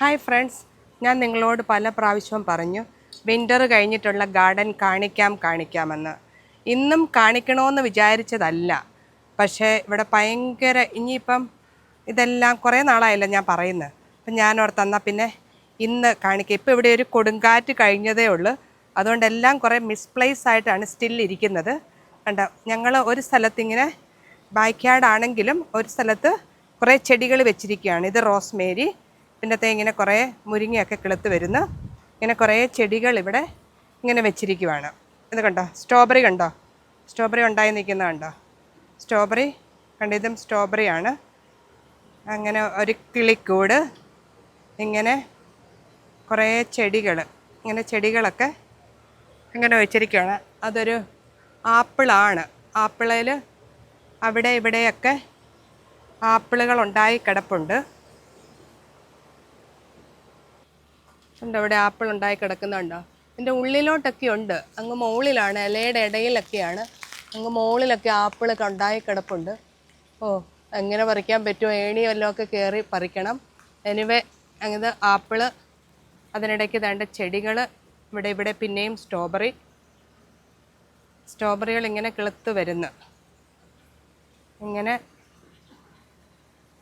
Hi friends, ഞാൻ നിങ്ങളോട് പല പ്രാവശ്യവും പറഞ്ഞു വിൻ്റർ കഴിഞ്ഞിട്ടുള്ള ഗാർഡൻ കാണിക്കാമെന്ന്. ഇന്നും കാണിക്കണമെന്ന് വിചാരിച്ചതല്ല. പക്ഷേ ഇവിടെ ഭയങ്കര ഇനിയിപ്പം ഇതെല്ലാം കുറേ നാളായല്ലോ ഞാൻ പറയുന്നത്. അപ്പം ഞാനോർത്തെന്നാൽ പിന്നെ ഇന്ന് കാണിക്കാം. ഇപ്പോൾ ഇവിടെ ഒരു കൊടുങ്കാറ്റ് കഴിഞ്ഞതേ ഉള്ളൂ. അതുകൊണ്ടെല്ലാം കുറേ മിസ്പ്ലേസ് ആയിട്ടാണ് സ്റ്റിൽ ഇരിക്കുന്നത്. കണ്ടോ, ഞങ്ങൾ ഒരു സ്ഥലത്തിങ്ങനെ ബാക്ക് ആണെങ്കിലും ഒരു സ്ഥലത്ത് കുറേ ചെടികൾ വെച്ചിരിക്കുകയാണ്. ഇത് റോസ്മേരി, പിന്നത്തെ ഇങ്ങനെ കുറേ മുരിങ്ങയൊക്കെ കിളുത്ത് വരുന്നു. ഇങ്ങനെ കുറേ ചെടികൾ ഇവിടെ ഇങ്ങനെ വെച്ചിരിക്കുവാണ്. ഇത് കണ്ടോ, സ്ട്രോബെറി കണ്ടോ, സ്ട്രോബെറി ഉണ്ടായി നിൽക്കുന്ന കണ്ടോ, സ്ട്രോബെറി കണ്ടോ, ഇതും സ്ട്രോബെറിയാണ്. അങ്ങനെ ഒരു കിളിക്കൂട്, ഇങ്ങനെ കുറേ ചെടികൾ, ഇങ്ങനെ ചെടികളൊക്കെ ഇങ്ങനെ വെച്ചിരിക്കുകയാണ്. അതൊരു ആപ്പിളാണ്. ആപ്പിളിൽ അവിടെ ഇവിടെയൊക്കെ ആപ്പിളുകൾ ഉണ്ടായി കിടപ്പുണ്ട്. ഉണ്ടോ, ഇവിടെ ആപ്പിൾ ഉണ്ടായി കിടക്കുന്നുണ്ടോ? എൻ്റെ ഉള്ളിലോട്ടൊക്കെ ഉണ്ട്, അങ്ങ് മുകളിലാണ്, ഇലയുടെ ഇടയിലൊക്കെയാണ്, അങ്ങ് മുകളിലൊക്കെ ആപ്പിളൊക്കെ ഉണ്ടായി കിടപ്പുണ്ട്. ഓ, എങ്ങനെ പറിക്കാൻ പറ്റുമോ? ഏണി വല്ലതൊക്കെ കയറി പറിക്കണം. എനിവേ, അങ്ങനെ ആപ്പിള്, അതിനിടയ്ക്ക് വേണ്ട ചെടികൾ, ഇവിടെ പിന്നെയും സ്ട്രോബെറികൾ ഇങ്ങനെ കിളുത്ത് വരുന്നു. ഇങ്ങനെ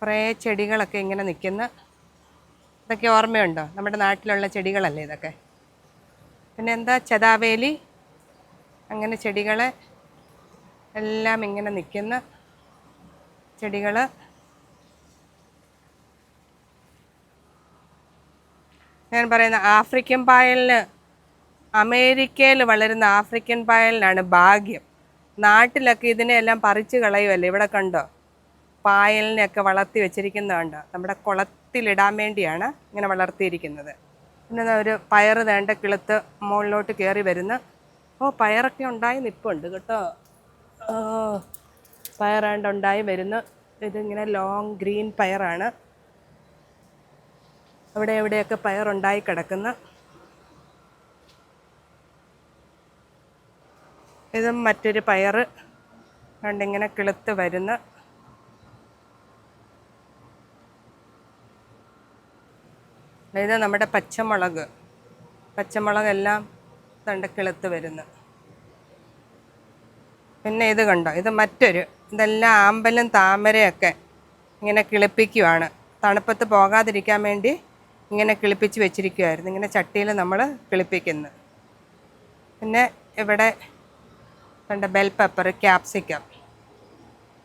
കുറേ ചെടികളൊക്കെ ഇങ്ങനെ നിൽക്കുന്ന, ഇതൊക്കെ ഓർമ്മയുണ്ടോ? നമ്മുടെ നാട്ടിലുള്ള ചെടികളല്ലേ ഇതൊക്കെ. പിന്നെ എന്താ, ചതാവേലി, അങ്ങനെ ചെടികൾ എല്ലാം ഇങ്ങനെ നിൽക്കുന്ന ചെടികൾ. ഞാൻ പറയുന്ന ആഫ്രിക്കൻ പായലിന്, അമേരിക്കയിൽ വളരുന്ന ആഫ്രിക്കൻ പായലിനാണ് ഭാഗ്യം. നാട്ടിലൊക്കെ ഇതിനെല്ലാം പറിച്ച് കളയുമല്ലേ. ഇവിടെ കണ്ടോ, പായലിനെയൊക്കെ വളർത്തി വെച്ചിരിക്കുന്നതുണ്ടോ? നമ്മുടെ കുളത്തിലിടാൻ വേണ്ടിയാണ് ഇങ്ങനെ വളർത്തിയിരിക്കുന്നത്. പിന്നെ ഒരു പയർ വേണ്ട കിളുത്ത് മുകളിലോട്ട് കയറി വരുന്നു. ഓ, പയറൊക്കെ ഉണ്ടായി നിൽപ്പുണ്ട് കേട്ടോ. ഓ, പയറാണ്ട് ഉണ്ടായി വരുന്നു. ഇതിങ്ങനെ ലോങ് ഗ്രീൻ പയറാണ്. അവിടെ എവിടെയൊക്കെ പയറുണ്ടായി കിടക്കുന്നു. ഇതും മറ്റൊരു പയർ കണ്ടിങ്ങനെ കിളുത്ത് വരുന്നു. ഇത് നമ്മുടെ പച്ചമുളകെല്ലാം തണ്ട് കിളുത്ത് വരുന്നു. പിന്നെ ഇത് കണ്ടോ, ഇത് മറ്റൊരു, ഇതെല്ലാം ആമ്പലും താമരയൊക്കെ ഇങ്ങനെ കിളിപ്പിക്കുവാണ്. തണുപ്പത്ത് പോകാതിരിക്കാൻ വേണ്ടി ഇങ്ങനെ കിളിപ്പിച്ച് വെച്ചിരിക്കുമായിരുന്നു. ഇങ്ങനെ ചട്ടിയിൽ നമ്മൾ കിളിപ്പിക്കുന്നു. പിന്നെ ഇവിടെ കണ്ട ബെൽ പെപ്പർ, ക്യാപ്സിക്കം,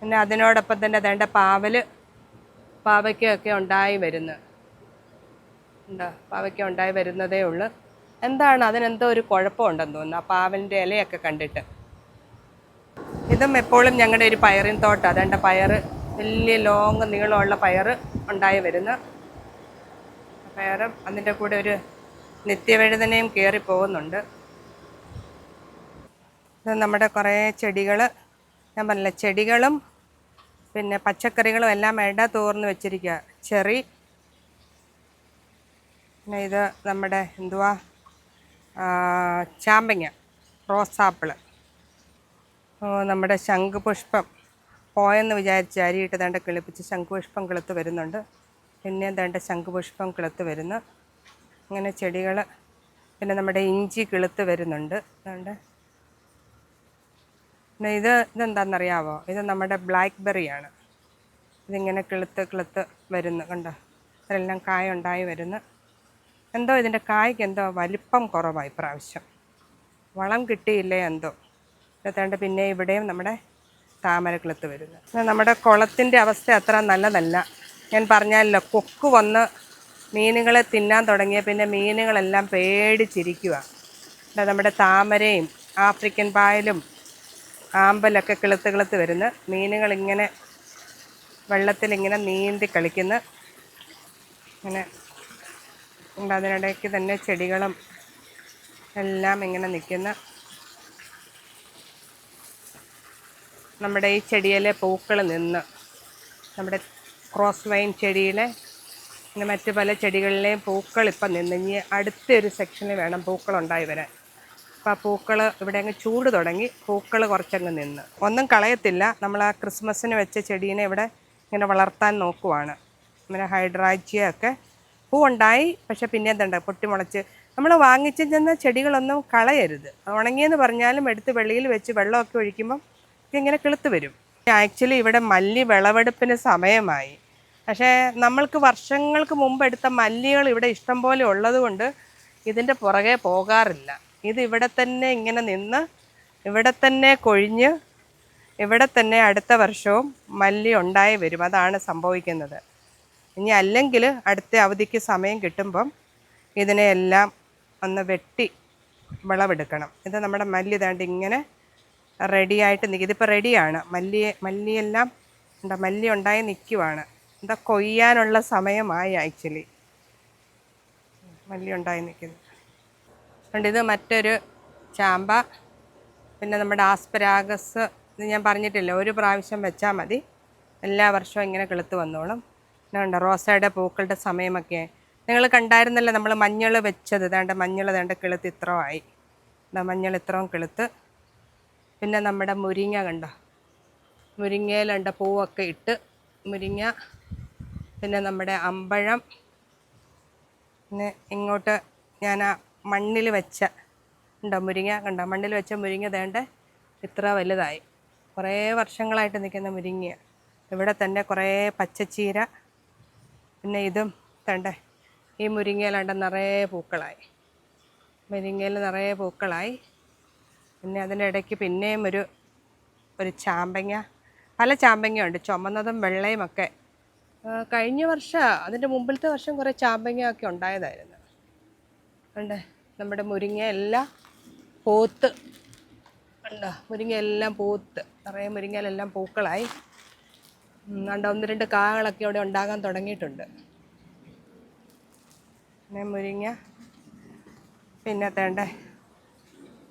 പിന്നെ അതിനോടൊപ്പം തന്നെ വേണ്ട പാവയ്ക്കൊക്കെ ഉണ്ടായി വരുന്നു. പാവയ്ക്ക ഉണ്ടായി വരുന്നതേ ഉള്ളൂ. എന്താണ്, അതിനെന്തോ ഒരു കുഴപ്പമുണ്ടെന്ന് തോന്നുന്നു ആ പാവലിൻ്റെ ഇലയൊക്കെ കണ്ടിട്ട്. ഇതും എപ്പോഴും ഞങ്ങളുടെ ഒരു പയറിൻ തോട്ടം. അതേണ്ട പയർ, വലിയ ലോങ് നീളമുള്ള പയർ ഉണ്ടായി വരുന്നു. പയറും അതിൻ്റെ കൂടെ ഒരു നിത്യവഴുതനയും കയറി പോകുന്നുണ്ട്. ഇത് നമ്മുടെ കുറേ ചെടികൾ, ഞാൻ പറഞ്ഞില്ല, ചെടികളും പിന്നെ പച്ചക്കറികളും എല്ലാം ഇട തോർന്ന് വെച്ചിരിക്കുക. ചെറി, പിന്നെ ഇത് നമ്മുടെ എന്തുവാ, ചാമ്പങ്ങ, റോസാപ്പിള്, നമ്മുടെ ശംഖുപുഷ്പം പോയെന്ന് വിചാരിച്ച് അരിയിട്ട് ദാണ്ട് കിളിപ്പിച്ച് ശംഖുപുഷ്പം കിളുത്ത് വരുന്നുണ്ട്. പിന്നെ ദാണ്ട് ശംഖുപുഷ്പം കിളുത്ത് വരുന്നു. അങ്ങനെ ചെടികൾ. പിന്നെ നമ്മുടെ ഇഞ്ചി കിളുത്ത് വരുന്നുണ്ട്. അതുകൊണ്ട് പിന്നെ ഇതെന്താണെന്നറിയാവോ? ഇത് നമ്മുടെ ബ്ലാക്ക് ബെറിയാണ്. ഇതിങ്ങനെ കിളുത്ത് വരുന്നു. കണ്ടോ, അതെല്ലാം കായ ഉണ്ടായി വരുന്നു. എന്തോ ഇതിൻ്റെ കായ്ക്ക് എന്തോ വലിപ്പം കുറവായി പ്രാവശ്യം, വളം കിട്ടിയില്ലേ എന്തോ. എന്നിട്ട് പിന്നെ ഇവിടെയും നമ്മുടെ താമര കിളുത്ത് വരുന്നു. നമ്മുടെ കുളത്തിൻ്റെ അവസ്ഥ അത്ര നല്ലതല്ല. ഞാൻ പറഞ്ഞല്ലോ, കൊക്ക് വന്ന് മീനുകളെ തിന്നാൻ തുടങ്ങിയ പിന്നെ മീനുകളെല്ലാം പേടിച്ചിരിക്കുക. നമ്മുടെ താമരയും ആഫ്രിക്കൻ പായലും ആമ്പലൊക്കെ കിളുത്ത് വരുന്നു. മീനുകളിങ്ങനെ വെള്ളത്തിലിങ്ങനെ നീന്തി കളിക്കുന്നു. ഇങ്ങനെ ഉണ്ട്. അതിനിടയ്ക്ക് തന്നെ ചെടികളും എല്ലാം ഇങ്ങനെ നിൽക്കുന്നു. നമ്മുടെ ഈ ചെടിയിലെ പൂക്കൾ നിന്ന്, നമ്മുടെ ക്രോസ് വൈൻ ചെടിയിലെ പിന്നെ മറ്റ് പല ചെടികളിലെയും പൂക്കൾ ഇപ്പം നിന്ന്. ഇനി അടുത്തൊരു സെക്ഷനിൽ വേണം പൂക്കളുണ്ടായി വരാൻ. അപ്പം ആ പൂക്കൾ ഇവിടെ അങ്ങ് ചൂട് തുടങ്ങി, പൂക്കൾ കുറച്ചങ്ങ് നിന്ന്. ഒന്നും കളയത്തില്ല, നമ്മൾ ആ ക്രിസ്മസിന് വെച്ച ചെടീനെ ഇവിടെ ഇങ്ങനെ വളർത്താൻ നോക്കുവാണ്. ഇങ്ങനെ ഹൈഡ്രാഞ്ചിയ ഒക്കെ പൂവുണ്ടായി, പക്ഷെ പിന്നെ എന്തുണ്ട് പൊട്ടിമുളച്ച്. നമ്മൾ വാങ്ങിച്ച് ചെന്ന ചെടികളൊന്നും കളയരുത്. ഉണങ്ങിയെന്ന് പറഞ്ഞാലും എടുത്ത് വെളിയിൽ വെച്ച് വെള്ളമൊക്കെ ഒഴിക്കുമ്പം ഇങ്ങനെ കിളുത്ത് വരും. ആക്ച്വലി ഇവിടെ മല്ലി വിളവെടുപ്പിന് സമയമായി. പക്ഷേ നമ്മൾക്ക് വർഷങ്ങൾക്ക് മുമ്പ് എടുത്ത മല്ലികൾ ഇവിടെ ഇഷ്ടം പോലെ ഉള്ളത് കൊണ്ട് ഇതിൻ്റെ പുറകെ പോകാറില്ല. ഇത് ഇവിടെ തന്നെ ഇങ്ങനെ നിന്ന് ഇവിടെ തന്നെ കൊഴിഞ്ഞ് ഇവിടെ തന്നെ അടുത്ത വർഷവും മല്ലി ഉണ്ടായി വരും. അതാണ് സംഭവിക്കുന്നത്. ഇനി അല്ലെങ്കിൽ അടുത്ത അവധിക്ക് സമയം കിട്ടുമ്പം ഇതിനെയെല്ലാം ഒന്ന് വെട്ടി വിളവെടുക്കണം. ഇത് നമ്മുടെ മല്ലി ദാണ്ട് ഇങ്ങനെ റെഡിയായിട്ട് നിൽക്കും. ഇതിപ്പോൾ റെഡിയാണ്. മല്ലിയെല്ലാം എന്താ മല്ലി ഉണ്ടായി നിൽക്കുവാണ്. എന്താ കൊയ്യാനുള്ള സമയമായി ആക്ച്വലി. മല്ലി ഉണ്ടായി നിൽക്കുന്നു. അതുകൊണ്ട് ഇത് മറ്റൊരു ചാമ്പ. പിന്നെ നമ്മുടെ ആസ്പരാഗസ്, ഇത് ഞാൻ പറഞ്ഞിട്ടില്ല, ഒരു പ്രാവശ്യം വെച്ചാൽ മതി, എല്ലാ വർഷവും ഇങ്ങനെ കിളുത്ത് വന്നോളും. ഇതുണ്ട് റോസയുടെ പൂക്കളുടെ സമയമൊക്കെ നിങ്ങൾ കണ്ടായിരുന്നല്ലോ നമ്മൾ മഞ്ഞൾ വെച്ചത്. വേണ്ട മഞ്ഞൾ വേണ്ട കിളുത്ത് ഇത്രമായി. മഞ്ഞൾ ഇത്രയും കിളുത്ത്. പിന്നെ നമ്മുടെ മുരിങ്ങ കണ്ടോ, മുരിങ്ങയിലുണ്ട പൂവൊക്കെ ഇട്ട് മുരിങ്ങ. പിന്നെ നമ്മുടെ അമ്പഴം. പിന്നെ ഇങ്ങോട്ട് ഞാൻ ആ മണ്ണിൽ വെച്ച ഉണ്ടോ മുരിങ്ങ കണ്ടോ, മണ്ണിൽ വെച്ച മുരിങ്ങ വേണ്ട ഇത്ര വലുതായി. കുറേ വർഷങ്ങളായിട്ട് നിൽക്കുന്ന മുരിങ്ങ. ഇവിടെ തന്നെ കുറേ പച്ചച്ചീര. പിന്നെ ഇതും തണ്ട ഈ മുരിങ്ങയിലാണ്ട് നിറയെ പൂക്കളായി. മുരിങ്ങയിൽ നിറയെ പൂക്കളായി. പിന്നെ അതിൻ്റെ ഇടയ്ക്ക് പിന്നെയും ഒരു ചാമ്പങ്ങ. പല ചാമ്പങ്ങയുണ്ട്, ചുമന്നതും വെള്ളയും ഒക്കെ. കഴിഞ്ഞ വർഷം അതിൻ്റെ മുമ്പിലത്തെ വർഷം കുറേ ചാമ്പങ്ങയൊക്കെ ഉണ്ടായതായിരുന്നു. ഉണ്ട് നമ്മുടെ മുരിങ്ങ എല്ലാം പൂത്ത് ഉണ്ടോ, മുരിങ്ങ എല്ലാം പൂത്ത് നിറയെ മുരിങ്ങയിലെല്ലാം പൂക്കളായി. കണ്ട 1-2 കാകളൊക്കെ ഇവിടെ ഉണ്ടാകാൻ തുടങ്ങിയിട്ടുണ്ട്. പിന്നെ മുരിങ്ങ. പിന്നെ തേണ്ട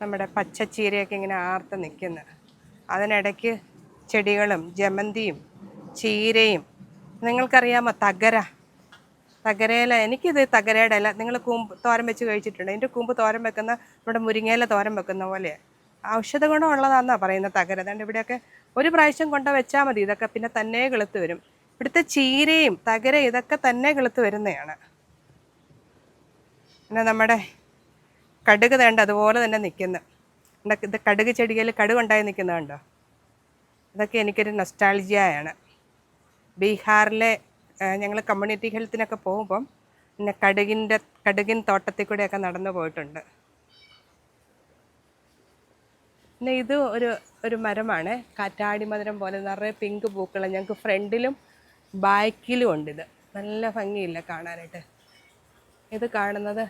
നമ്മുടെ പച്ചച്ചീരയൊക്കെ ഇങ്ങനെ ആർത്ത് നിൽക്കുന്നു. അതിനിടയ്ക്ക് ചെടികളും ജമന്തിയും ചീരയും. നിങ്ങൾക്കറിയാമോ തകരയില? എനിക്കിത് തകരയുടെ ഇല. നിങ്ങൾ കൂമ്പ് തോരൻ വെച്ച് കഴിച്ചിട്ടുണ്ട്? അതിൻ്റെ കൂമ്പ് തോരൻ വെക്കുന്ന നമ്മുടെ മുരിങ്ങയില തോരൻ വെക്കുന്ന പോലെ ഔഷധ ഗുണം ഉള്ളതാണെന്നാണ് പറയുന്നത് തകര. അതുകൊണ്ട് ഇവിടെയൊക്കെ ഒരു പ്രാവശ്യം കൊണ്ട് വെച്ചാൽ മതി, ഇതൊക്കെ പിന്നെ തന്നെ കിളുത്ത് വരും. ഇവിടുത്തെ ചീരയും തകര ഇതൊക്കെ തന്നെ കിളുത്ത് വരുന്നതാണ്. പിന്നെ നമ്മുടെ കടുക് തേണ്ട അതുപോലെ തന്നെ നിൽക്കുന്നു. ഇത് കടുക് ചെടിയിൽ കടുക് ഉണ്ടായി നിൽക്കുന്നത്. ഇതൊക്കെ എനിക്കൊരു നൊസ്റ്റാൾജിയയാണ്. ബീഹാറിലെ ഞങ്ങൾ കമ്മ്യൂണിറ്റി ഹെൽത്തിനൊക്കെ പോകുമ്പം പിന്നെ കടുകിൻ തോട്ടത്തിൽ കൂടെയൊക്കെ നടന്നു പോയിട്ടുണ്ട്. പിന്നെ ഇത് ഒരു മരമാണ്, കാറ്റാടി മധുരം പോലെ നിറയെ പിങ്ക് പൂക്കൾ. ഞങ്ങൾക്ക് ഫ്രണ്ടിലും ബാക്കിലും ഉണ്ട്. ഇത് നല്ല ഭംഗിയില്ല കാണാനായിട്ട്. ഇത് കാണുന്നത്,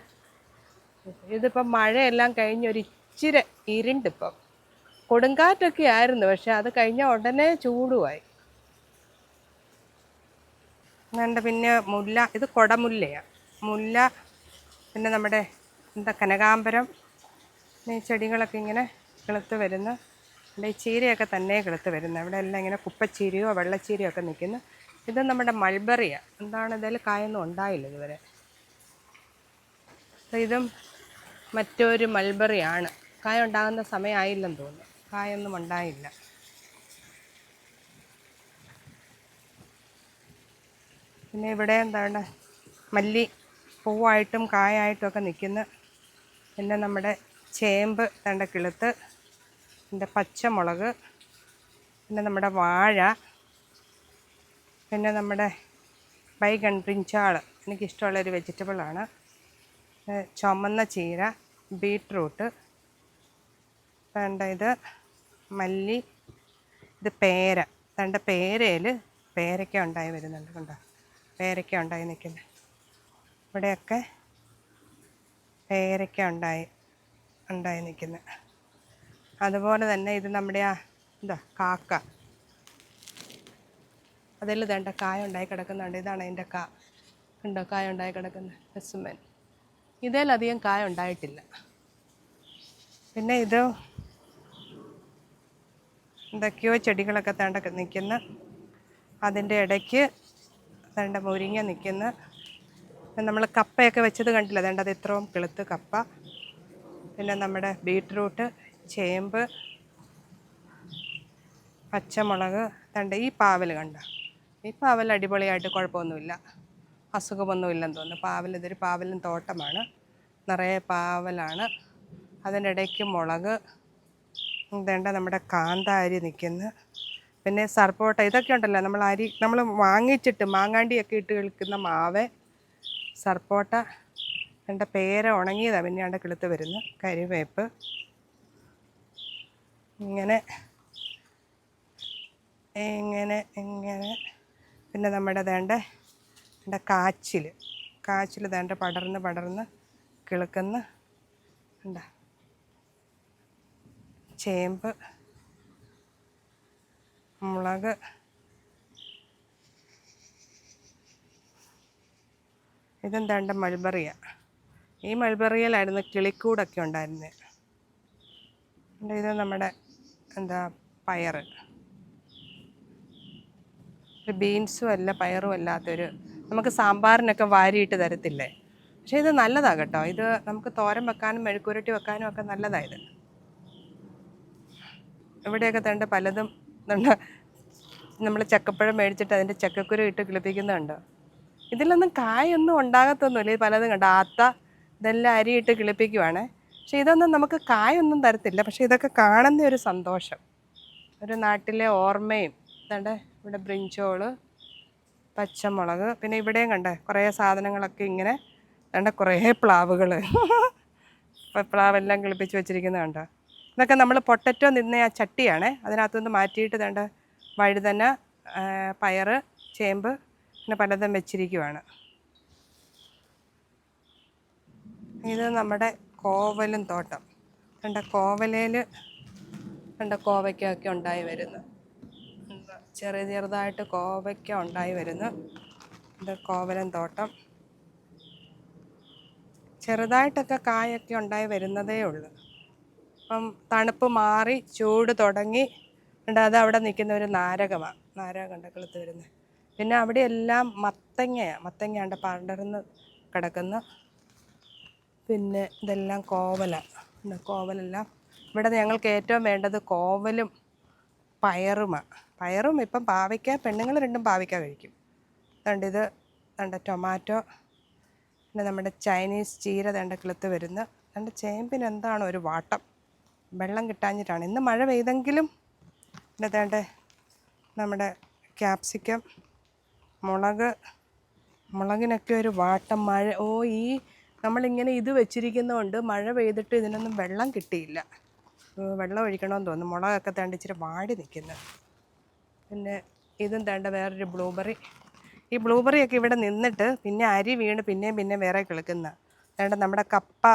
ഇതിപ്പം മഴയെല്ലാം കഴിഞ്ഞൊരിച്ചിരി ഇരുണ്ടിപ്പം. കൊടുങ്കാറ്റൊക്കെ ആയിരുന്നു, പക്ഷെ അത് കഴിഞ്ഞ ഉടനെ ചൂടുമായി. അതുകൊണ്ട് പിന്നെ മുല്ല, ഇത് കുടമുല്ലയാണ്. മുല്ല. പിന്നെ നമ്മുടെ കനകാമ്പരം. ഈ ചെടികളൊക്കെ ഇങ്ങനെ കിളുത്ത് വരുന്നു. ഇവിടെ ഈ ചീരയൊക്കെ തന്നെ കിളുത്ത് വരുന്നത്. ഇവിടെ എല്ലാം ഇങ്ങനെ കുപ്പച്ചീരയോ വെള്ളച്ചീരയോ ഒക്കെ നിൽക്കുന്നു. ഇത് നമ്മുടെ മൾബറിയാണ്. എന്താണ്, ഇതിൽ കായൊന്നും ഉണ്ടായില്ല ഇതുവരെ. ഇതും മറ്റൊരു മൾബറിയാണ്. കായ ഉണ്ടാകുന്ന സമയമായില്ലെന്ന് തോന്നുന്നു. കായൊന്നും ഉണ്ടായില്ല. പിന്നെ ഇവിടെ എന്താണ് മല്ലി പൂവായിട്ടും കായായിട്ടും ഒക്കെ നിൽക്കുന്നു. പിന്നെ നമ്മുടെ ചേമ്പ് തണ്ട കിളുത്ത്. പിന്നെ പച്ചമുളക്. പിന്നെ നമ്മുടെ വാഴ. പിന്നെ നമ്മുടെ ബൈഗൺ, ബ്രിഞ്ചാൾ എനിക്കിഷ്ടമുള്ളൊരു വെജിറ്റബിളാണ്. ചുമന്ന ചീര, ബീട്രൂട്ട്. വേണ്ട ഇത് മല്ലി. ഇത് പേര. വേണ്ട പേരയിൽ പേരയ്ക്ക ഉണ്ടായി വരുന്നുണ്ട്. കണ്ടോ, പേരയ്ക്ക ഉണ്ടായി നിൽക്കുന്നത്. ഇവിടെയൊക്കെ പേരയ്ക്ക ഉണ്ടായി നിൽക്കുന്നത്. അതുപോലെ തന്നെ ഇത് നമ്മുടെ കാക്ക. അതിൽ വേണ്ട കായ ഉണ്ടായി കിടക്കുന്നുണ്ട്. ഇതാണ് അതിൻ്റെ ഉണ്ടോ കായ ഉണ്ടായി കിടക്കുന്നത്, പെസുമൻ. ഇതിലധികം കായ ഉണ്ടായിട്ടില്ല. പിന്നെ ഇത് എന്തൊക്കെയോ ചെടികളൊക്കെ തേണ്ട നിൽക്കുന്നു. അതിൻ്റെ ഇടയ്ക്ക് തേണ്ട മുരിങ്ങ നിൽക്കുന്നു. നമ്മൾ കപ്പയൊക്കെ വെച്ചത് കണ്ടില്ല, വേണ്ടത് ഇത്രയും കിളുത്ത് കപ്പ. പിന്നെ നമ്മുടെ ബീട്രൂട്ട്, ചേമ്പ്, പച്ചമുളക്. തണ്ട ഈ പാവൽ കണ്ട, ഈ പാവൽ അടിപൊളിയായിട്ട് കുഴപ്പമൊന്നുമില്ല. അസുഖമൊന്നും ഇല്ലെന്ന് തോന്നുന്നു. പാവൽ, ഇതൊരു പാവലും തോട്ടമാണ്, നിറയെ പാവലാണ്. അതിനിടയ്ക്ക് മുളക്, ഇതേണ്ട നമ്മുടെ കാന്താരി നിൽക്കുന്നു. പിന്നെ സർപ്പോട്ട, ഇതൊക്കെ ഉണ്ടല്ലോ നമ്മൾ വാങ്ങിച്ചിട്ട് മാങ്ങാണ്ടിയൊക്കെ ഇട്ട് കളിക്കുന്ന മാവ്, സർപ്പോട്ട. എൻ്റെ പേര ഉണങ്ങിയതാണ്, പിന്നെ അവിടെ കിളുത്ത് വരുന്നു. കരിവേപ്പ്, ഇങ്ങനെ ഇങ്ങനെ ഇങ്ങനെ. പിന്നെ നമ്മുടെ എൻ്റെ കാച്ചിൽ പടർന്ന് കിളുക്കുന്ന എന്താ, ചേമ്പ്, മുളക്, ഇതെന്താണ്ട് മൾബറിയാണ്. ഈ മൾബറിയിലായിരുന്നു കിളിക്കൂടൊക്കെ ഉണ്ടായിരുന്നത്. ഇത് നമ്മുടെ പയർ, ബീൻസും അല്ല പയറും അല്ലാത്തൊരു, നമുക്ക് സാമ്പാറിനൊക്കെ വാരിയിട്ട് തരത്തില്ലേ. പക്ഷേ ഇത് നല്ലതാണ് കേട്ടോ. ഇത് നമുക്ക് തോരൻ വെക്കാനും മെഴുക്കുരട്ടി വെക്കാനും ഒക്കെ നല്ലതാണ്. ഇവിടെയൊക്കെ പലതും നമ്മൾ ചക്കപ്പഴം മേടിച്ചിട്ട് അതിൻ്റെ ചക്കക്കുരു ഇട്ട് കിളിപ്പിക്കുന്നുണ്ട്. ഇതിലൊന്നും കായൊന്നും ഉണ്ടാകത്തൊന്നുമില്ല. ഇത് പലതും കണ്ടോ, ഇതെല്ലാം അരിയിട്ട് കിളിപ്പിക്കുവാണ്. പക്ഷേ ഇതൊന്നും നമുക്ക് കായൊന്നും തരത്തില്ല. പക്ഷേ ഇതൊക്കെ കാണുന്ന ഒരു സന്തോഷം, ഒരു നാട്ടിലെ ഓർമ്മയും. ഇവിടെ ബ്രിഞ്ചോള്, പച്ചമുളക്, പിന്നെ ഇവിടെയും കുറേ സാധനങ്ങളൊക്കെ ഇങ്ങനെ കുറേ പ്ലാവെല്ലാം കിളിപ്പിച്ച് വെച്ചിരിക്കുന്നത്. ഇതൊക്കെ നമ്മൾ പൊട്ടറ്റോ നിന്ന ആ ചട്ടിയാണ്. അതിനകത്തുനിന്ന് മാറ്റിയിട്ട് വഴുതന, പയർ, ചേമ്പ്, പിന്നെ പലതും വെച്ചിരിക്കുവാണ്. ഇത് നമ്മുടെ കോവലും തോട്ടം. കോവലയിൽ കോവയ്ക്കൊക്കെ ഉണ്ടായി വരുന്നു. ചെറുതായിട്ട് കോവയ്ക്ക ഉണ്ടായി വരുന്നു. ഇത് കോവലൻ തോട്ടം. ചെറുതായിട്ടൊക്കെ കായൊക്കെ ഉണ്ടായി വരുന്നതേ ഉള്ളൂ. അപ്പം തണുപ്പ് മാറി ചൂട് തുടങ്ങി. അത് അവിടെ നിൽക്കുന്ന ഒരു നാരകം കിളുത്ത് വരുന്നത്. പിന്നെ അവിടെയെല്ലാം മത്തങ്ങ പടർന്ന് കിടക്കുന്നു. പിന്നെ ഇതെല്ലാം കോവലെല്ലാം. ഇവിടെ ഞങ്ങൾക്ക് ഏറ്റവും വേണ്ടത് കോവലും പയറും. ഇപ്പം പാവയ്ക്ക, പെണ്ണുങ്ങൾ രണ്ടും പാവയ്ക്ക കഴിക്കും. ഇത് ടൊമാറ്റോ, പിന്നെ നമ്മുടെ ചൈനീസ് ചീര കിളുത്ത് വരുന്നു. ചേമ്പിന് എന്താണോ ഒരു വാട്ടം, വെള്ളം കിട്ടാഞ്ഞിട്ടാണ്. ഇന്ന് മഴ പെയ്തെങ്കിലും. പിന്നെ നമ്മുടെ ക്യാപ്സിക്കം, മുളകിനൊക്കെ ഒരു വാട്ടം. ഈ നമ്മളിങ്ങനെ ഇത് വെച്ചിരിക്കുന്നതുകൊണ്ട് മഴ പെയ്തിട്ട് ഇതിനൊന്നും വെള്ളം കിട്ടിയില്ല. വെള്ളം ഒഴിക്കണമെന്ന് തോന്നുന്നു. മുളകൊക്കെ ഇച്ചിരി വാടി നിൽക്കുന്നത്. പിന്നെ ഇതും വേറൊരു ബ്ലൂബെറി. ഈ ബ്ലൂബെറിയൊക്കെ ഇവിടെ നിന്നിട്ട് പിന്നെ അരി വീണ് പിന്നെ വേറെ കിളുക്കുന്ന. നമ്മുടെ കപ്പ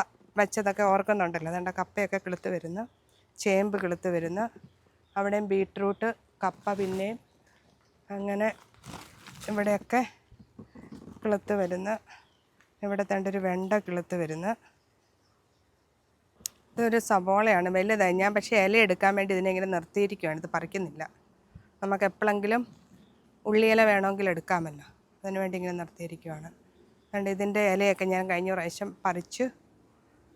വെച്ചതൊക്കെ ഓർക്കുന്നുണ്ടല്ലോ. കപ്പയൊക്കെ കിളുത്ത് വരുന്നു. ചേമ്പ് കിളുത്ത് വരുന്നു. അവിടെയും ബീട്രൂട്ട്, കപ്പ, പിന്നെയും അങ്ങനെ ഇവിടെയൊക്കെ കിളുത്ത് വരുന്നു. ഇവിടെ ഒരു വെണ്ട കിളുത്ത് വരുന്നു. ഇതൊരു സവോളയാണ്, വലുതായി. ഞാൻ പക്ഷേ ഇല എടുക്കാൻ വേണ്ടി ഇതിനെ ഇങ്ങനെ നിർത്തിയിരിക്കുകയാണ്. ഇത് പറിക്കുന്നില്ല. നമുക്ക് എപ്പോഴെങ്കിലും ഉള്ളിയില വേണമെങ്കിൽ എടുക്കാമല്ലോ, അതിന് വേണ്ടി ഇങ്ങനെ നിർത്തിയിരിക്കുകയാണ്. ഇതിൻ്റെ ഇലയൊക്കെ ഞാൻ കഴിഞ്ഞ പ്രാവശ്യം പറിച്ച്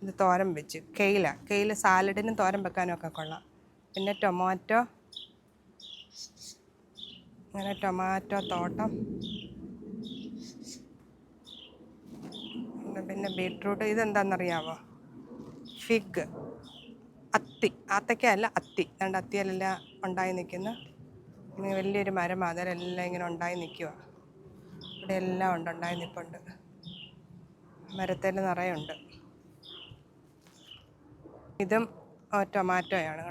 ഇത് തോരൻ വെച്ച്. കെയില സാലഡിനും തോരൻ വെക്കാനും ഒക്കെ കൊള്ളാം. പിന്നെ ടൊമാറ്റോ തോട്ടം. പിന്നെ ബീട്രൂട്ട്. ഇതെന്താണെന്നറിയാമോ? ഫിഗ്, ആത്തയ്ക്കല്ല, അത്തിയിലെല്ലാം ഉണ്ടായി നിൽക്കുന്നു. ഇങ്ങനെ വലിയൊരു മരം, അതിലെല്ലാം ഇങ്ങനെ ഉണ്ടായി നിൽക്കുക. ഇവിടെ എല്ലാം ഉണ്ടായി നിൽപ്പുണ്ട്. മരത്തിൽ നിറയുണ്ട്. ഇതും ടൊമാറ്റോയാണ്.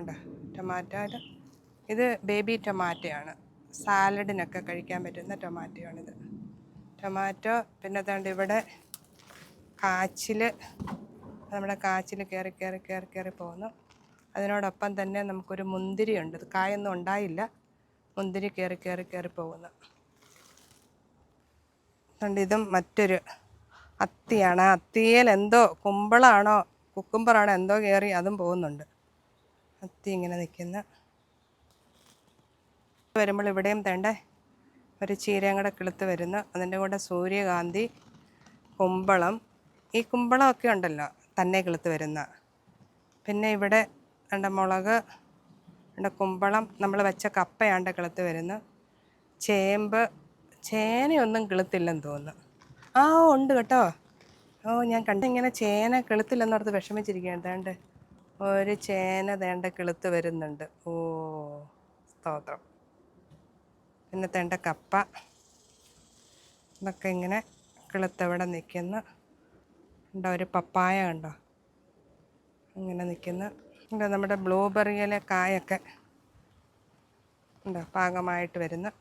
ഇത് ബേബി ടൊമാറ്റോയാണ്. സാലഡിനൊക്കെ കഴിക്കാൻ പറ്റുന്ന ടൊമാറ്റോയാണിത്. പിന്നെ ഇവിടെ നമ്മുടെ കാച്ചിൽ കയറി പോകുന്നു. അതിനോടൊപ്പം തന്നെ നമുക്കൊരു മുന്തിരിയുണ്ട്. ഇത് കായൊന്നും ഉണ്ടായില്ല. മുന്തിരി കയറി പോകുന്നു. ഇതും മറ്റൊരു അത്തിയാണ്. അത്തിയിൽ എന്തോ കുമ്പളാണോ കുക്കുംബറാണോ എന്തോ കയറി അതും പോകുന്നുണ്ട്. അത്തി ഇങ്ങനെ നിൽക്കുന്ന വരുമ്പോൾ ഇവിടെയും ഒരു ചീരയും കൂടെ കിളുത്ത് വരുന്നു. അതിൻ്റെ കൂടെ സൂര്യകാന്തി, കുമ്പളം. ഈ കുമ്പളമൊക്കെ ഉണ്ടല്ലോ തന്നെ കിളുത്ത് വരുന്ന. പിന്നെ ഇവിടെ മുളക്, കുമ്പളം, നമ്മൾ വെച്ച കപ്പയാണ്ട് കിളുത്ത് വരുന്നു. ചേമ്പ്, ചേനയൊന്നും കിളുത്തില്ലെന്ന് തോന്നുന്നു. ആ ഉണ്ട് കേട്ടോ. ഓ ഞാൻ ഇങ്ങനെ ചേന കിളുത്തില്ലെന്നോർത്ത് വിഷമിച്ചിരിക്കുകയാണ്. വേണ്ട ഒരു ചേന തേണ്ട കിളുത്ത് വരുന്നുണ്ട്. ഓ സ്തോത്രം. പിന്നെ തേണ്ട കപ്പ ഇതൊക്കെ ഇങ്ങനെ കിളുത്തവിടെ നിൽക്കുന്നു. ഉണ്ടോ ഒരു പപ്പായ കണ്ടോ ഇങ്ങനെ നിൽക്കുന്നു. ഉണ്ടോ നമ്മുടെ ബ്ലൂബെറിയിലെ കായൊക്കെ ഉണ്ടോ പാകമായിട്ട് വരുന്നു.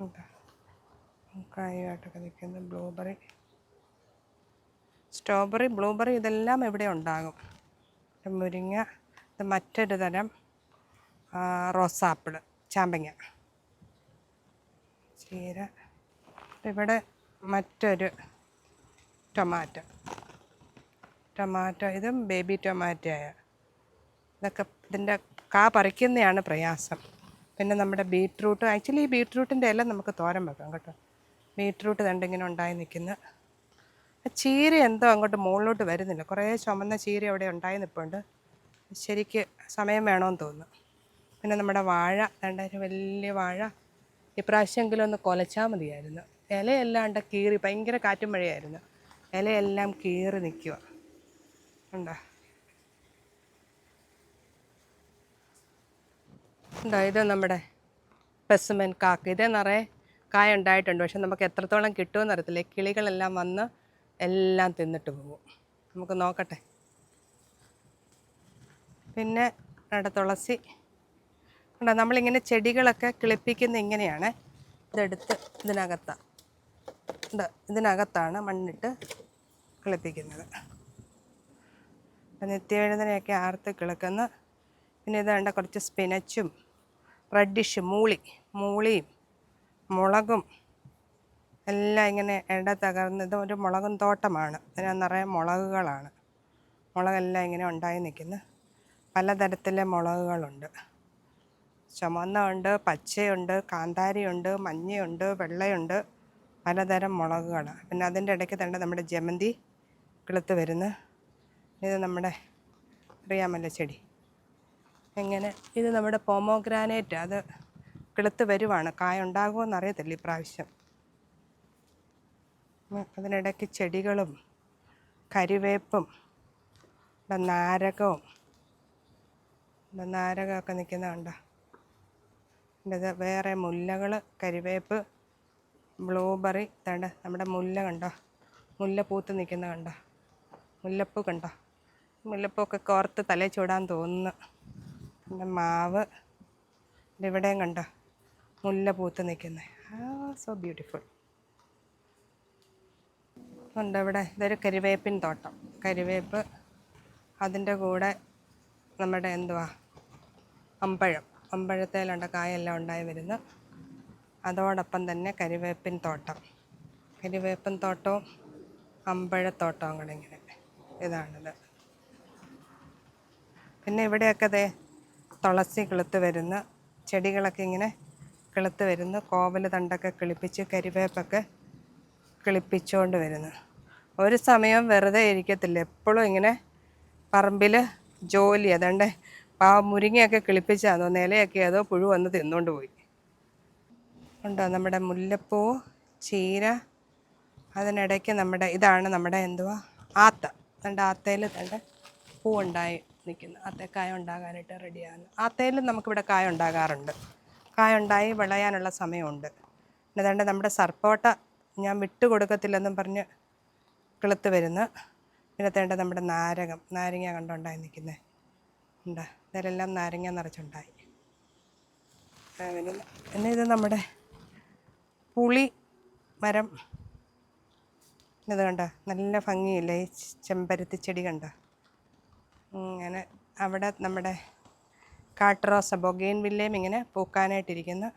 ഉണ്ടോ കായുമായിട്ടൊക്കെ നിൽക്കുന്നു. ബ്ലൂബെറി, സ്ട്രോബെറി, ബ്ലൂബെറി ഇതെല്ലാം ഇവിടെ ഉണ്ടാകും. മുരിങ്ങ, ഇത് മറ്റൊരു തരം റോസാപ്പിള്, ചാമ്പങ്ങ, ചീര. ഇവിടെ മറ്റൊരു ടൊമാറ്റോ, ഇതും ബേബി ടൊമാറ്റോയ. ഇതൊക്കെ ഇതിൻ്റെ കാ പറിക്കുന്നതാണ് പ്രയാസം. പിന്നെ നമ്മുടെ ബീട്രൂട്ട്, ആക്ച്വലി ഈ ബീട്രൂട്ടിൻ്റെ ഇല നമുക്ക് തോരൻ വെക്കാം കേട്ടോ. ബീട്രൂട്ട് കണ്ടിങ്ങനെ ഉണ്ടായി നിൽക്കുന്ന. ചീര എന്തോ അങ്ങോട്ട് മുകളിലോട്ട് വരുന്നില്ല. കുറേ ചുമന്ന ചീര അവിടെ ഉണ്ടായി നിൽപ്പുണ്ട്. ശരിക്ക് സമയം വേണമെന്ന് തോന്നുന്നു. പിന്നെ നമ്മുടെ വാഴ, രണ്ടായിരം വലിയ വാഴ. ഇപ്രാവശ്യമെങ്കിലും ഒന്ന് കൊലച്ചാൽ മതിയായിരുന്നു. ഇലയെല്ലാം കീറി, ഭയങ്കര കാറ്റും മഴയായിരുന്നു. ഇലയെല്ലാം കീറി നിൽക്കുക ഉണ്ടോ. ഇത് നമ്മുടെ പെസുമൻ കാക്ക. ഇതേ നിറയെ കായ ഉണ്ടായിട്ടുണ്ട്. പക്ഷെ നമുക്ക് എത്രത്തോളം കിട്ടുമെന്ന് അറിയത്തില്ല. കിളികളെല്ലാം വന്ന് എല്ലാം തിന്നിട്ട് പോകും. നമുക്ക് നോക്കട്ടെ. പിന്നെ അവിടെ തുളസി ഉണ്ടോ. നമ്മളിങ്ങനെ ചെടികളൊക്കെ കിളിപ്പിക്കുന്ന ഇങ്ങനെയാണ്. ഇതെടുത്ത് ഇതിനകത്താണ് മണ്ണിട്ട് കിളിപ്പിക്കുന്നത്. നിത്യവേദനയൊക്കെ ആർത്ത് കിളിക്കുന്ന. പിന്നെ ഇതാണ്ട കുറച്ച് സ്പിനച്ചും റെഡിഷ് മൂളിയും മുളകും എല്ലാം ഇങ്ങനെ ഇട തകർന്ന്. ഇത് ഒരു മുളകും തോട്ടമാണ്. ഇതിനകത്ത് നിറയെ മുളകുകളാണ്. മുളകെല്ലാം ഇങ്ങനെ ഉണ്ടായി നിൽക്കുന്നു. പലതരത്തിലെ മുളകുകളുണ്ട്. ചുമന്നുണ്ട്, പച്ചയുണ്ട്, കാന്താരിയുണ്ട്, മഞ്ഞയുണ്ട്, വെള്ളയുണ്ട്, പലതരം മുളകുകളാണ്. പിന്നെ അതിൻ്റെ ഇടയ്ക്ക് തന്നെ നമ്മുടെ ജമന്തി കിളുത്ത് വരുന്നു. ഇത് നമ്മുടെ അറിയാമല്ലോ ചെടി എങ്ങനെ. ഇത് നമ്മുടെ പോമോഗ്രാനൈറ്റ്, അത് കിളുത്ത് വരുവാണ്. കായ ഉണ്ടാകുമോ എന്നറിയത്തില്ല ഇപ്രാവശ്യം. അതിനിടയ്ക്ക് ചെടികളും കരിവേപ്പും നാരകമൊക്കെ നിൽക്കുന്നതുണ്ടോ. ഇത് വേറെ മുല്ലകൾ, കരിവേപ്പ്, ബ്ലൂബെറി. തേണ്ട നമ്മുടെ മുല്ല കണ്ടോ, മുല്ല പൂത്ത് നിൽക്കുന്ന കണ്ടോ. മുല്ലപ്പൂ കണ്ടോ. മുല്ലപ്പൂക്കെ കോർത്ത് തലയിൽ ചൂടാൻ തോന്നുന്നു. പിന്നെ മാവ്, ഇവിടെയും കണ്ടോ മുല്ല പൂത്ത് നിൽക്കുന്നത്. So beautiful. ഉണ്ട് ഇവിടെ. ഇതൊരു കരിവേപ്പിൻ തോട്ടം. കരിവേപ്പ്, അതിൻ്റെ കൂടെ നമ്മുടെ അമ്പഴത്തേലുണ്ട് കായെല്ലാം ഉണ്ടായി വരുന്നു. അതോടൊപ്പം തന്നെ കരിവേപ്പിൻ തോട്ടവും അമ്പഴത്തോട്ടവും കൂടെ ഇങ്ങനെ. ഇതാണിത്. പിന്നെ ഇവിടെയൊക്കെ തുളസി കിളുത്ത് വരുന്നു. ചെടികളൊക്കെ ഇങ്ങനെ കിളുത്ത് വരുന്നു. കോവൽ തണ്ടൊക്കെ കിളിപ്പിച്ച് കരിവേപ്പൊക്കെ കിളിപ്പിച്ചുകൊണ്ട് വരുന്നു. ഒരു സമയം വെറുതെ ഇരിക്കത്തില്ല, എപ്പോഴും ഇങ്ങനെ പറമ്പിൽ ജോലി. അതുകൊണ്ട് മുരിങ്ങയൊക്കെ കിളിപ്പിച്ചാൽ നിലയൊക്കെ ഏതോ പുഴു വന്ന് തിന്നുകൊണ്ട് പോയി. ഉണ്ടോ നമ്മുടെ മുല്ലപ്പൂ, ചീര. അതിനിടയ്ക്ക് ഇതാണ് നമ്മുടെ ആത്ത. ആത്തയിൽ പൂ ഉണ്ടായി നിൽക്കുന്നു. ആത്തക്കായ ഉണ്ടാകാനായിട്ട് റെഡിയാണ്. ആത്തയിൽ നമുക്കിവിടെ കായ ഉണ്ടാകാറുണ്ട്. കായ ഉണ്ടായി വിളയാനുള്ള സമയമുണ്ട്. പിന്നെ നമ്മുടെ സർപ്പോട്ട ഞാൻ വിട്ടുകൊടുക്കത്തില്ലെന്നും പറഞ്ഞ് കിളുത്ത് വരുന്നു. പിന്നെ നമ്മുടെ നാരങ്ങ കണ്ടുണ്ടായി നിൽക്കുന്നത് ഉണ്ട്. ഇതിലെല്ലാം നാരങ്ങ നിറച്ചുണ്ടായി. പിന്നെ ഇത് നമ്മുടെ പുളി മരം. ഇത് കണ്ടോ, നല്ല ഭംഗിയില്ലേ ഈ ചെമ്പരത്തി ചെടി കണ്ടോ. ഇങ്ങനെ അവിടെ നമ്മുടെ കാട്ടുറോസ, ബൊഗെയിൻവില്ലയും ഇങ്ങനെ പൂക്കാനായിട്ടിരിക്കുന്നു.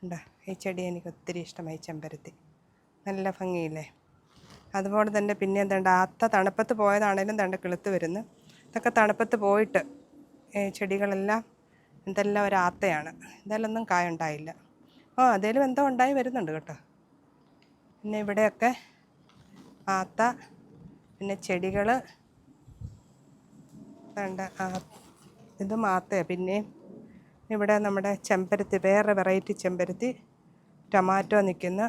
ഉണ്ടോ ഈ ചെടി എനിക്ക് ഒത്തിരി ഇഷ്ടമായി. ചെമ്പരത്തി നല്ല ഭംഗിയില്ലേ. അതുപോലെ തന്നെ പിന്നെ ആത്ത തണുപ്പത്ത് പോയതാണേലും കിളുത്ത് വരുന്നു. ഇതൊക്കെ തണുപ്പത്ത് പോയിട്ട് ചെടികളെല്ലാം എന്തെല്ലാം ഒരു ആത്തയാണ്. ഇതിലൊന്നും കായ ഉണ്ടായില്ല. അതേലും എന്തോ ഉണ്ടായി വരുന്നുണ്ട് കേട്ടോ. പിന്നെ ഇവിടെയൊക്കെ ആത്ത, പിന്നെ ചെടികൾ ഇതും ആത്തയാണ്. പിന്നെയും ഇവിടെ നമ്മുടെ ചെമ്പരത്തി, വേറെ വെറൈറ്റി ചെമ്പരത്തി, ടൊമാറ്റോ നിൽക്കുന്നു.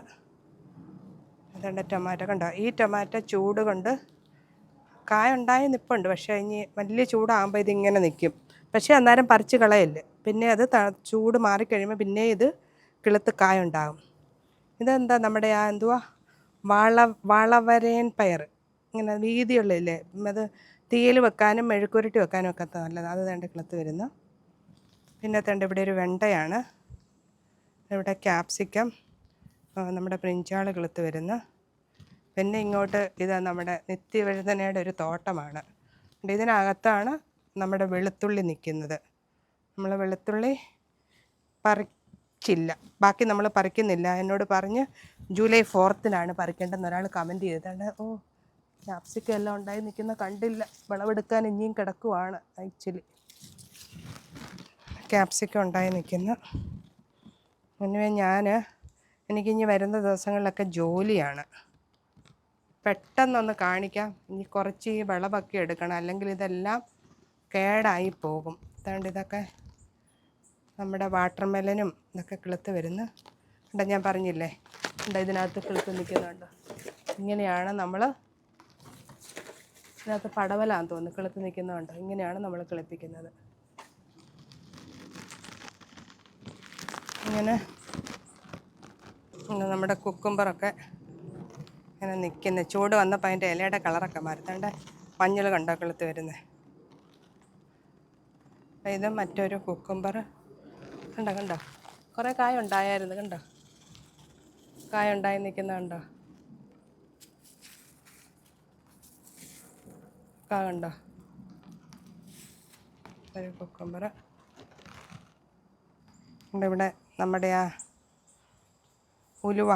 ഇതുണ്ട് ടൊമാറ്റോ. കണ്ടോ, ഈ ടൊമാറ്റോ ചൂട് കൊണ്ട് കായ ഉണ്ടായി നിൽപ്പുണ്ട്. പക്ഷേ ഇനി വലിയ ചൂടാകുമ്പോൾ ഇതിങ്ങനെ നിൽക്കും. പക്ഷേ അന്നേരം പറിച്ച് കളയല്ലേ, പിന്നെ അത് ചൂട് മാറിക്കഴിയുമ്പോൾ പിന്നെ ഇത് കിളുത്ത് കായ ഉണ്ടാകും. ഇതെന്താ നമ്മുടെ എന്തുവാ വളവരേൻ പയർ, ഇങ്ങനെ വീതിയുള്ളതില്ലേ, അത് തീയിൽ വെക്കാനും മെഴുക്കുരുട്ടി വെക്കാനും ഒക്കെ നല്ലത്. അത് വേണ്ട കിളുത്ത് വരുന്നു. പിന്നെ തേണ്ട ഇവിടെ ഒരു വെണ്ടയാണ്, ഇവിടെ ക്യാപ്സിക്കം, നമ്മുടെ ബ്രിഞ്ചാൾ കിളുത്ത് വരുന്നു. പിന്നെ ഇങ്ങോട്ട് ഇത് നമ്മുടെ നിത്യവഴുതനയുടെ ഒരു തോട്ടമാണ്. ഇതിനകത്താണ് നമ്മുടെ വെളുത്തുള്ളി നിൽക്കുന്നത്. നമ്മൾ വെളുത്തുള്ളി പറിച്ചില്ല, ബാക്കി നമ്മൾ പറിക്കുന്നില്ല. എന്നോട് പറഞ്ഞ് ജൂലൈ 4-നാണ് പറിക്കേണ്ടതെന്ന് ഒരാൾ കമൻറ്റ് ചെയ്തിട്ടുണ്ട്. ഓ, ക്യാപ്സിക്കം എല്ലാം ഉണ്ടായി നിൽക്കുന്ന കണ്ടില്ല. വിളവെടുക്കാൻ ഇനിയും കിടക്കുവാണ്. ആക്ച്വലി ക്യാപ്സിക്കം ഉണ്ടായി നിൽക്കുന്നു. മുന്നേ എനിക്കിനി വരുന്ന ദിവസങ്ങളിലൊക്കെ ജോലിയാണ്. പെട്ടെന്നൊന്ന് കാണിക്കാം. ഇനി കുറച്ച് ഈ വിളവൊക്കെ എടുക്കണം, അല്ലെങ്കിൽ ഇതെല്ലാം കേടായി പോകും. അതുകൊണ്ട് ഇതൊക്കെ നമ്മുടെ വാട്ടർമെലനും ഇതൊക്കെ കിളുത്ത് വരുന്നു. ഉണ്ട്, ഞാൻ പറഞ്ഞില്ലേ, ഉണ്ട് ഇതിനകത്ത് കിളുത്ത് നിൽക്കുന്നുണ്ട്. ഇങ്ങനെയാണ് നമ്മൾ, ഇതിനകത്ത് പടവലാന്ന് തോന്നുന്നു കിളുത്ത് നിൽക്കുന്നുണ്ട്. ഇങ്ങനെയാണ് നമ്മൾ കിളിപ്പിക്കുന്നത്. ഇങ്ങനെ നമ്മുടെ കുക്കുംബറൊക്കെ ഇങ്ങനെ നിൽക്കുന്നത്. ചൂട് വന്നപ്പോൾ അതിൻ്റെ ഇലയുടെ കളറൊക്കെ മാറുന്നുണ്ട്. മഞ്ഞൾ കണ്ടോ കിളുത്ത് വരുന്നത്. ഇത് മറ്റൊരു കുക്കുംബർ. കണ്ടോ കുറേ കായ ഉണ്ടായിരുന്നു. കണ്ടോ കായ ഉണ്ടായി നിൽക്കുന്നുണ്ടോ? കണ്ടോ ഒരു കുക്കുംബർ. ഇവിടെ നമ്മുടെ ഉലുവ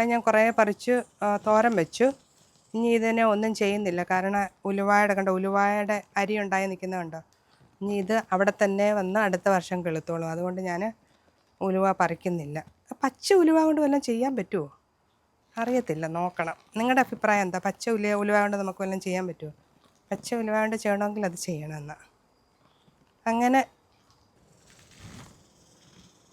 ഞാൻ കുറേ പറിച്ച് തോരൻ വെച്ചു. ഇനി ഇതിനെ ഒന്നും ചെയ്യുന്നില്ല, കാരണം ഉലുവായുടെ അരി ഉണ്ടായി നിൽക്കുന്നതുണ്ടോ. ഇനി ഇത് അവിടെ തന്നെ വന്ന് അടുത്ത വർഷം കിളുത്തോളും. അതുകൊണ്ട് ഞാൻ ഉലുവ പറിക്കുന്നില്ല. പച്ച ഉലുവ കൊണ്ട് വല്ലതും ചെയ്യാൻ പറ്റുമോ അറിയത്തില്ല, നോക്കണം. നിങ്ങളുടെ അഭിപ്രായം എന്താ? പച്ച ഉലുവ കൊണ്ട് നമുക്ക് വല്ലതും ചെയ്യാൻ പറ്റുമോ? പച്ച ഉലുവ കൊണ്ട് ചെയ്യണമെങ്കിൽ അത് ചെയ്യണമെന്നാണ്. അങ്ങനെ